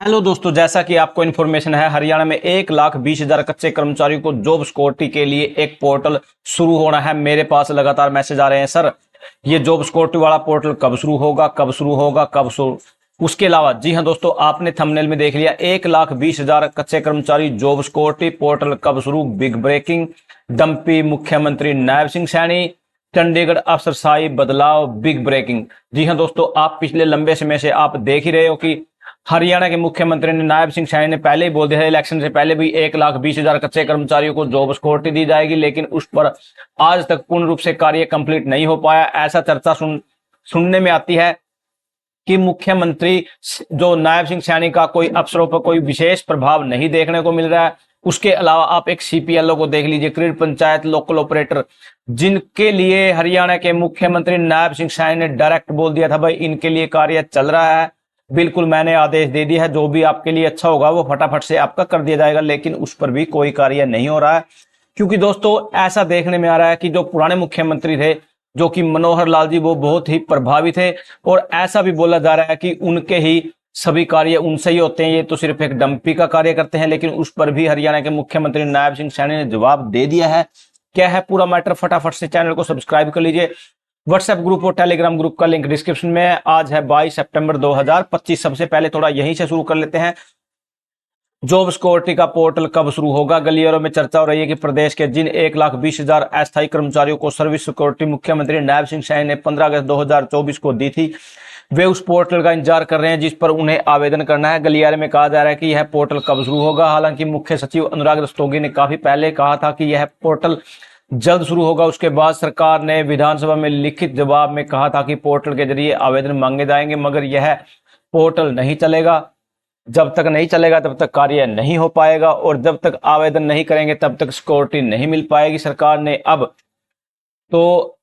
Hello दोस्तों, जैसा कि आपको इन्फॉर्मेशन है, हरियाणा में 1,20,000 कच्चे कर्मचारियों को जॉब सिक्योरिटी के लिए एक पोर्टल शुरू होना है। मेरे पास लगातार मैसेज आ रहे हैं, सर ये जॉब सिक्योरिटी वाला पोर्टल कब शुरू होगा, कब शुरू होगा, कब शुरू। उसके अलावा जी हाँ दोस्तों, आपने थंबनेल में देख लिया, 1,20,000 कच्चे कर्मचारी जॉब सिक्योरिटी पोर्टल कब शुरू। बिग ब्रेकिंग, डंपी मुख्यमंत्री नायब सिंह सैनी, चंडीगढ़ अफसरशाही बदलाव, बिग ब्रेकिंग। जी हाँ दोस्तों, आप पिछले लंबे समय से आप देख ही रहे हो कि हरियाणा के मुख्यमंत्री ने नायब सिंह सैनी ने पहले ही बोल दिया है, इलेक्शन से पहले भी 1,20,000 कच्चे कर्मचारियों को जॉब सिक्योरिटी दी जाएगी, लेकिन उस पर आज तक पूर्ण रूप से कार्य कंप्लीट नहीं हो पाया। ऐसा चर्चा सुनने में आती है कि मुख्यमंत्री जो नायब सिंह सैनी का कोई अफसरों पर कोई विशेष प्रभाव नहीं देखने को मिल रहा है। उसके अलावा आप एक सीपीएलओ को देख लीजिए, क्रीड पंचायत लोकल ऑपरेटर, जिनके लिए हरियाणा के मुख्यमंत्री नायब सिंह सैनी ने डायरेक्ट बोल दिया था, भाई इनके लिए कार्य चल रहा है, बिल्कुल मैंने आदेश दे दिया है, जो भी आपके लिए अच्छा होगा वो फटाफट से आपका कर दिया जाएगा, लेकिन उस पर भी कोई कार्य नहीं हो रहा है। क्योंकि दोस्तों ऐसा देखने में आ रहा है कि जो पुराने मुख्यमंत्री थे, जो कि मनोहर लाल जी, वो बहुत ही प्रभावी थे, और ऐसा भी बोला जा रहा है कि उनके ही सभी कार्य उनसे ही होते हैं, ये तो सिर्फ एक डंपी का कार्य करते हैं। लेकिन उस पर भी हरियाणा के मुख्यमंत्री नायब सिंह सैनी ने जवाब दे दिया है। क्या है पूरा मैटर, फटाफट से चैनल को सब्सक्राइब कर लीजिए। व्हाट्सएप ग्रुप और टेलीग्राम ग्रुप का लिंक डिस्क्रिप्शन में है। आज है 22 सितंबर 2025। सबसे पहले थोड़ा यहीं से शुरू कर लेते हैं। जॉब सिक्योरिटी का पोर्टल कब शुरू होगा। गलियारों में चर्चा हो रही है कि प्रदेश के जिन 1,20,000 अस्थायी कर्मचारियों को सर्विस सिक्योरिटी मुख्यमंत्री नायब सिंह सैनी ने 15 अगस्त 2024 को दी थी, वे उस पोर्टल का इंतजार कर रहे हैं जिस पर उन्हें आवेदन करना है। गलियारे में कहा जा रहा है कि यह पोर्टल कब शुरू होगा। हालांकि मुख्य सचिव अनुराग रस्तोगी ने काफी पहले कहा था कि यह पोर्टल जल्द शुरू होगा। उसके बाद सरकार ने विधानसभा में लिखित जवाब में कहा था कि पोर्टल के जरिए आवेदन मांगे जाएंगे, मगर यह पोर्टल नहीं चलेगा। जब तक नहीं चलेगा तब तक कार्य नहीं हो पाएगा, और जब तक आवेदन नहीं करेंगे तब तक सिक्योरिटी नहीं मिल पाएगी। सरकार ने अब तो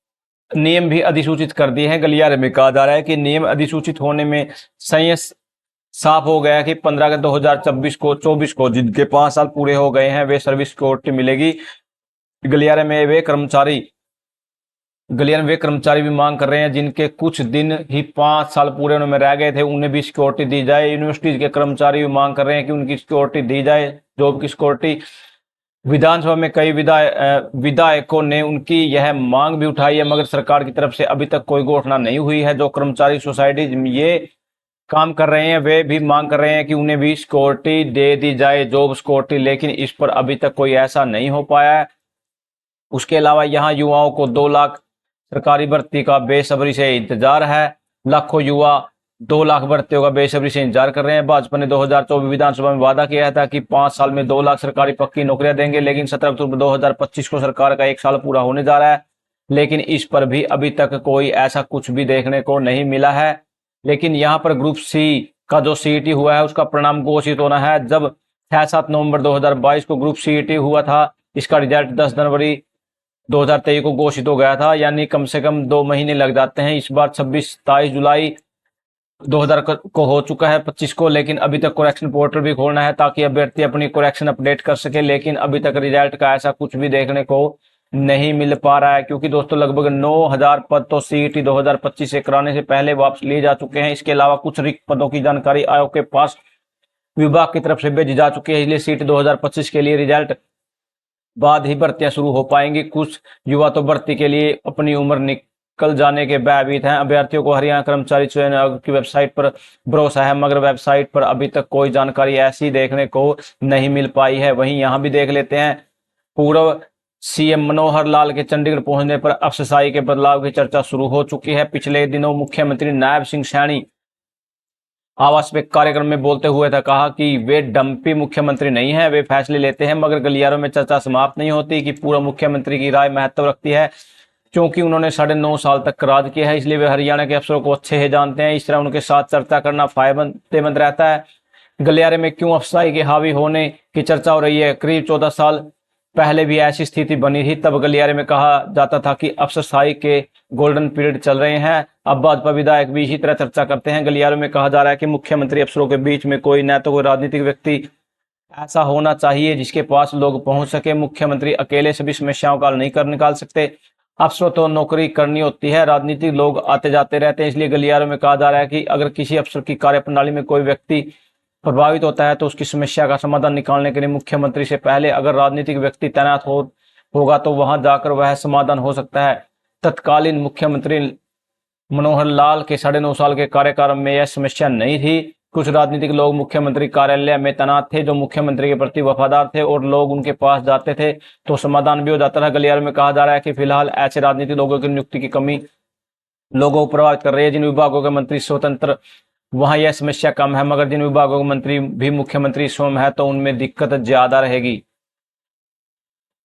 नियम भी अधिसूचित कर दिए हैं। गलियारे में कहा जा रहा है कि नियम अधिसूचित होने में संयस साफ हो गया कि 15 अगस्त 2024 को जिनके 5 साल पूरे हो गए हैं वे सर्विस सिक्योरिटी मिलेगी। गलियारे में वे कर्मचारी भी मांग कर रहे हैं जिनके कुछ दिन ही 5 साल पूरे उनमें रह गए थे, उन्हें भी सिक्योरिटी दी जाए। यूनिवर्सिटीज के कर्मचारी भी मांग कर रहे हैं कि उनकी सिक्योरिटी दी जाए, जॉब की सिक्योरिटी। विधानसभा में कई विधायकों ने उनकी यह मांग भी उठाई है, मगर सरकार की तरफ से अभी तक कोई घोषणा नहीं हुई है। जो कर्मचारी सोसाइटी ये काम कर रहे हैं वे भी मांग कर रहे हैं कि उन्हें भी सिक्योरिटी दे दी जाए, जॉब सिक्योरिटी, लेकिन इस पर अभी तक कोई ऐसा नहीं हो पाया है। उसके अलावा यहाँ युवाओं को 2 लाख सरकारी भर्ती का बेसब्री से इंतजार है। लाखों युवा 2 लाख भर्तियों का बेसब्री से इंतजार कर रहे हैं। भाजपा ने 2024 विधानसभा में वादा किया था कि 5 साल में 2 लाख सरकारी पक्की नौकरियां देंगे, लेकिन 17 अक्टूबर 2025 को सरकार का 1 साल पूरा होने जा रहा है, लेकिन इस पर भी अभी तक कोई ऐसा कुछ भी देखने को नहीं मिला है। लेकिन यहाँ पर ग्रुप सी का जो सीईटी हुआ है उसका परिणाम घोषित होना है। जब 6-7 नवंबर 2022 को ग्रुप सीईटी हुआ था, इसका रिजल्ट 10 जनवरी 2023 को घोषित हो गया था, यानी कम से कम 2 महीने लग जाते हैं। इस बार 26-27 जुलाई 2000 को हो चुका है 25 को, लेकिन अभी तक करेक्शन पोर्टल भी खोलना है ताकि अभ्यर्थी अपनी करेक्शन अपडेट कर सके, लेकिन अभी तक रिजल्ट का ऐसा कुछ भी देखने को नहीं मिल पा रहा है। क्योंकि दोस्तों लगभग 9,000 पद तो सीईटी 2025 से कराने से पहले वापस लिए जा चुके हैं। इसके अलावा कुछ रिक्त पदों की जानकारी आयोग के पास विभाग की तरफ से भेजी जा चुकी है, इसलिए सीईटी 2025 के लिए रिजल्ट बाद ही भर्तियां शुरू हो पाएंगी। कुछ युवा तो भर्ती के लिए अपनी उम्र निकल जाने के भयभीत हैं। अभ्यर्थियों को हरियाणा कर्मचारी चयन आयोग की वेबसाइट पर भरोसा है, मगर वेबसाइट पर अभी तक कोई जानकारी ऐसी देखने को नहीं मिल पाई है। वहीं यहां भी देख लेते हैं, पूर्व सीएम मनोहर लाल के चंडीगढ़ पहुंचने पर अफसरशाही के बदलाव की चर्चा शुरू हो चुकी है। पिछले दिनों मुख्यमंत्री नायब सिंह सैनी आवास पे कार्यक्रम में बोलते हुए था, कहा कि वे डंपी मुख्यमंत्री नहीं है, वे फैसले लेते हैं। मगर गलियारों में चर्चा समाप्त नहीं होती कि पूर्व मुख्यमंत्री की राय महत्व रखती है, क्योंकि उन्होंने 9.5 साल तक राज किया है, इसलिए वे हरियाणा के अफसरों को अच्छे से जानते हैं। इस तरह उनके साथ चर्चा करना फायदेमंद रहता है। गलियारे में क्यों अफसराई के हावी होने की चर्चा हो रही है। करीब 14 साल पहले भी ऐसी स्थिति बनी थी, तब गलियारे में कहा जाता था कि अफसरशाही के गोल्डन पीरियड चल रहे हैं। अब भाजपा विधायक भी इसी तरह चर्चा करते हैं। गलियारों में कहा जा रहा है कि मुख्यमंत्री अफसरों के बीच में कोई न तो कोई राजनीतिक व्यक्ति ऐसा होना चाहिए जिसके पास लोग पहुंच सके। मुख्यमंत्री अकेले सभी समस्याओं का हल नहीं कर निकाल सकते, अफसरों तो नौकरी करनी होती है, राजनीतिक लोग आते जाते रहते हैं। इसलिए गलियारों में कहा जा रहा है कि अगर किसी अफसर की कार्यप्रणाली में कोई व्यक्ति प्रभावित होता है तो उसकी समस्या का समाधान निकालने के लिए मुख्यमंत्री से पहले अगर राजनीतिक व्यक्ति तैनात होगा तो वहां जाकर वह समाधान हो सकता है। तत्कालीन मुख्यमंत्री मनोहर लाल के 9.5 साल के कार्यकाल में यह समस्या नहीं थी। कुछ राजनीतिक लोग मुख्यमंत्री कार्यालय में तैनात थे जो मुख्यमंत्री के प्रति वफादार थे और लोग उनके पास जाते थे तो समाधान भी हो जाता था। गलियारे में कहा जा रहा है कि फिलहाल ऐसे राजनीतिक लोगों की नियुक्ति की कमी लोगों को प्रभावित कर रही है। जिन विभागों के मंत्री स्वतंत्र वहां यह समस्या कम है, मगर जिन विभागों के मंत्री भी मुख्यमंत्री स्वयं है तो उनमें दिक्कत ज्यादा रहेगी।